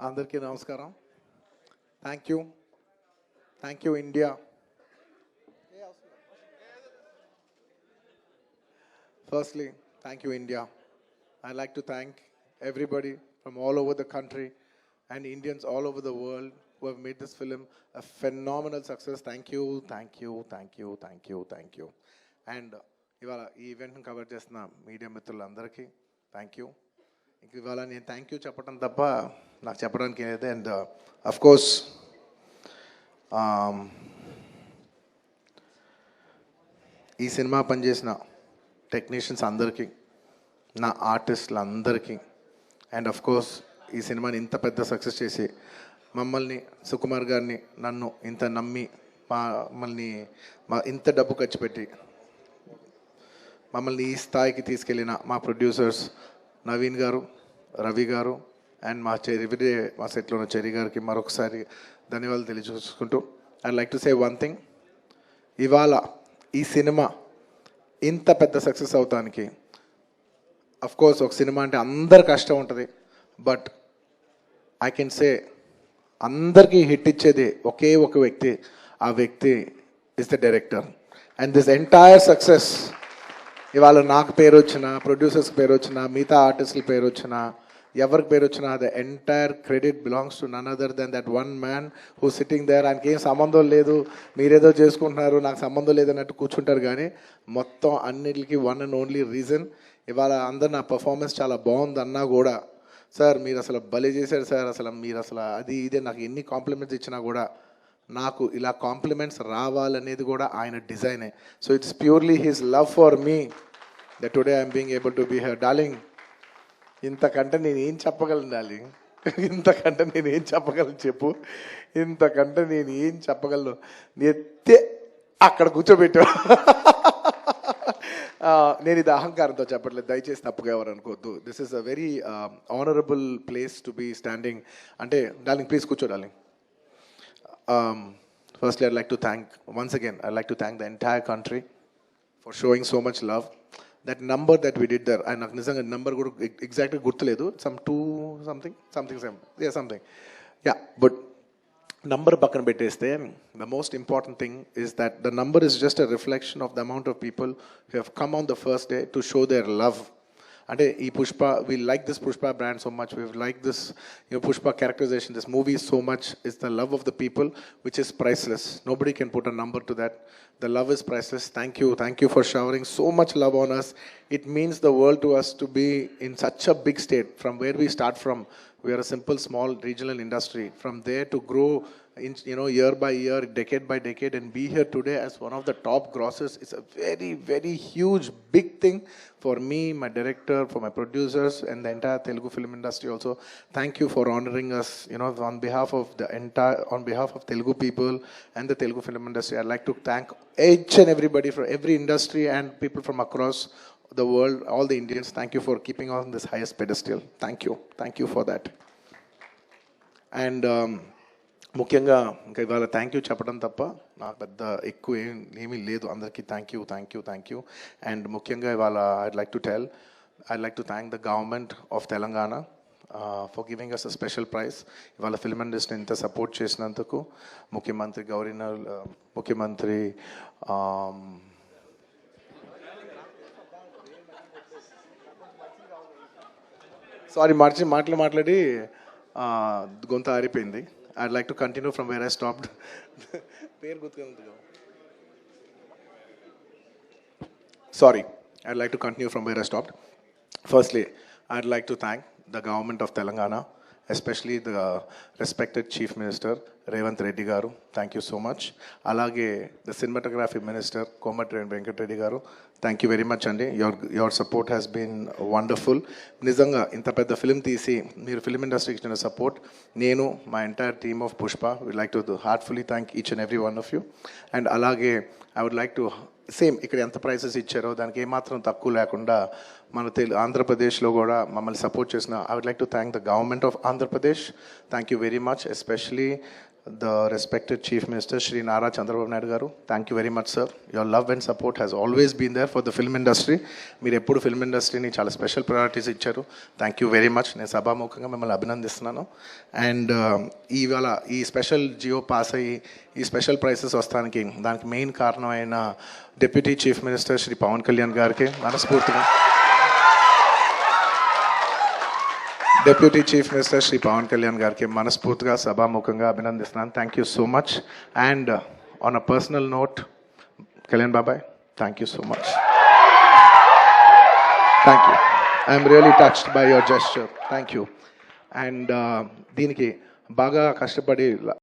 అందరికీ నమస్కారం. Thank you India. Firstly, thank you India. I'd like to thank everybody from all over the country and Indians all over the world who have made this film a phenomenal success. Thank you. And ఇవాళ ఈ ఈవెంట్ని cover చేస్తున్న media మిత్రులందరికీ thank you. ఇంక ఇవాళ నేను thank you చెప్పడం తప్ప నాకు చెప్పడానికి ఏదైతే. అండ్ అఫ్కోర్స్ ఈ సినిమా పనిచేసిన టెక్నీషియన్స్ అందరికీ, నా ఆర్టిస్టులు అందరికీ, అండ్ అఫ్కోర్స్ ఈ సినిమాని ఇంత పెద్ద సక్సెస్ చేసి మమ్మల్ని, సుకుమార్ గారిని, నన్ను ఇంత నమ్మి మమ్మల్ని ఇంత డబ్బు ఖర్చు పెట్టి మమ్మల్ని ఈ స్థాయికి తీసుకెళ్ళిన మా ప్రొడ్యూసర్స్ నవీన్ గారు, రవి గారు, అండ్ మా ఎవ్రీడే మా సెట్లో ఉన్న చెరి గారికి మరొకసారి ధన్యవాదాలు తెలియజేసుకుంటూ I like to say one thing. ఇవాళ ఈ సినిమా ఇంత పెద్ద సక్సెస్ అవటానికి అఫ్కోర్స్ ఒక సినిమా అంటే అందరు కష్టం ఉంటుంది, బట్ ఐ కెన్ సే అందరికీ హిట్ ఇచ్చేది ఒకే ఒక వ్యక్తి. ఆ వ్యక్తి is the director. And this entire success ఇవాళ నాకు పేరు వచ్చినా, ప్రొడ్యూసర్స్కి పేరు వచ్చినా, మిగతా ఆర్టిస్టుల పేరు వచ్చినా, ఎవరికి పేరు వచ్చినా the entire credit belongs to none other than that one man who sitting there. ఆయనకి ఏం సంబంధం లేదు, మీరేదో చేసుకుంటున్నారు, నాకు సంబంధం లేదన్నట్టు కూర్చుంటారు. కానీ మొత్తం అన్నిటికీ వన్ అండ్ ఓన్లీ రీజన్ ఇవాళ అందరు నా పర్ఫార్మెన్స్ చాలా బాగుంది అన్నా కూడా, సార్ మీరు అసలు భలే చేశారు సార్, అసలు మీరు అసలు అది ఇదే నాకు ఎన్ని కాంప్లిమెంట్స్ ఇచ్చినా కూడా నాకు ఇలా కాంప్లిమెంట్స్ రావాలనేది కూడా ఆయన డిజైనే. So it's purely his love for me that today I'm being able to be here. Darling, ఇంతకంటే నేను ఏం చెప్పగలను డార్లింగ్? ఇంతకంటే నేను ఏం చెప్పగలను చెప్పు? ఇంతకంటే నేను ఏం చెప్పగలను? ఎత్తే అక్కడ కూర్చోబెట్టా. నేను ఇది అహంకారంతో చెప్పట్లేదు, దయచేసి తప్పుగా ఎవరు అనుకోవద్దు. This is a very honourable place to be standing. అంటే డార్లింగ్ ప్లీజ్ కూర్చో darling. Firstly, I'd like to thank, once again, I'd like to thank the entire country for showing so much love. That number that we did there, and నాకు నిజంగా number కూడా ఎగ్జాక్ట్గా గుర్తులేదు, some 2 something, yeah, something, yeah, but number పక్కన పెట్టేస్తే the most important thing is that the number is just a reflection of the amount of people who have come on the first day to show their love. అంటే ఈ Pushpa, we like this Pushpa brand so much, we like this, Pushpa characterization, this movie so much. Is the love of the people which is priceless. Nobody can put a number to that. The love is priceless. Thank you for showering so much love on us. It means the world to us to be in such a big state. From where we start from, we are a simple small regional industry. From there to grow in, year by year, decade by decade, and be here today as one of the top grossers, it's a very, very huge, big thing for me, my director, for my producers, and the entire Telugu film industry also. Thank you for honoring us, on behalf of Telugu people and the Telugu film industry. I'd like to thank each and everybody from every industry and people from across the world, all the Indians. Thank you for keeping on this highest pedestal. Thank you for that. And ముఖ్యంగా ఇంకా ఇవాళ thank you చెప్పడం తప్ప నాకు పెద్ద ఎక్కువ ఏమీ లేదు. అందరికీ థ్యాంక్ యూ. అండ్ ముఖ్యంగా ఇవాళ I'd like to thank the government of Telangana for giving us a special prize. ఇవాళ ఫిల్మ్ ఇండస్ట్రీని ఇంత సపోర్ట్ చేసినందుకు ముఖ్యమంత్రి ముఖ్యమంత్రి సారీ మాట్లాడి గొంత ఆరిపోయింది. I'd like to continue from where I stopped. Sorry, I'd like to continue from where I stopped. Firstly, I'd like to thank the government of Telangana, especially the respected Chief Minister Revanth Reddy garu. Thank you so much. Alage the cinematography minister Komatreddy Venkat Reddy garu. Thank you very much andi. Your support has been wonderful. Nizanga inta pedda film teesi meer film industry ki ichina support, nenu my entire team of Pushpa would like to heartfully thank each and every one of you. And alage I would like to same ఇక్కడ ఎంత prices ఇచ్చారో దానికి ఏమాత్రం తక్కువ లేకుండా మన ఆంధ్రప్రదేశ్లో కూడా మమ్మల్ని సపోర్ట్ చేసిన I would like to thank the government of Andhra Pradesh. Thank you very much, especially the respected Chief Minister Shri Nara Chandrababu Naidu garu. Thank you very much, sir. Your love and support has always been there for the film industry. మీరు ఎప్పుడు film ఇండస్ట్రీని చాలా special priorities ఇచ్చారు. Thank you very much. నేను సభాముఖంగా మిమ్మల్ని అభినందిస్తున్నాను. And ఇవాళ ఈ స్పెషల్ జియో పాస్ అయ్యి ఈ స్పెషల్ ప్రైజెస్ వస్తానికి దానికి మెయిన్ కారణమైన deputy chief minister Shri Pawan Kalyan గారికి మనస్ఫూర్తిగా, deputy chief minister Shri Pawan Kalyan గారికి మనస్ఫూర్తిగా సభాముఖంగా అభినందిస్తున్నాను. Thank you so much. And on a personal note, Kalyan బాబాయ్, thank you so much. Thank you. I'm really touched by your gesture. Thank you. And దీనికి బాగా కష్టపడి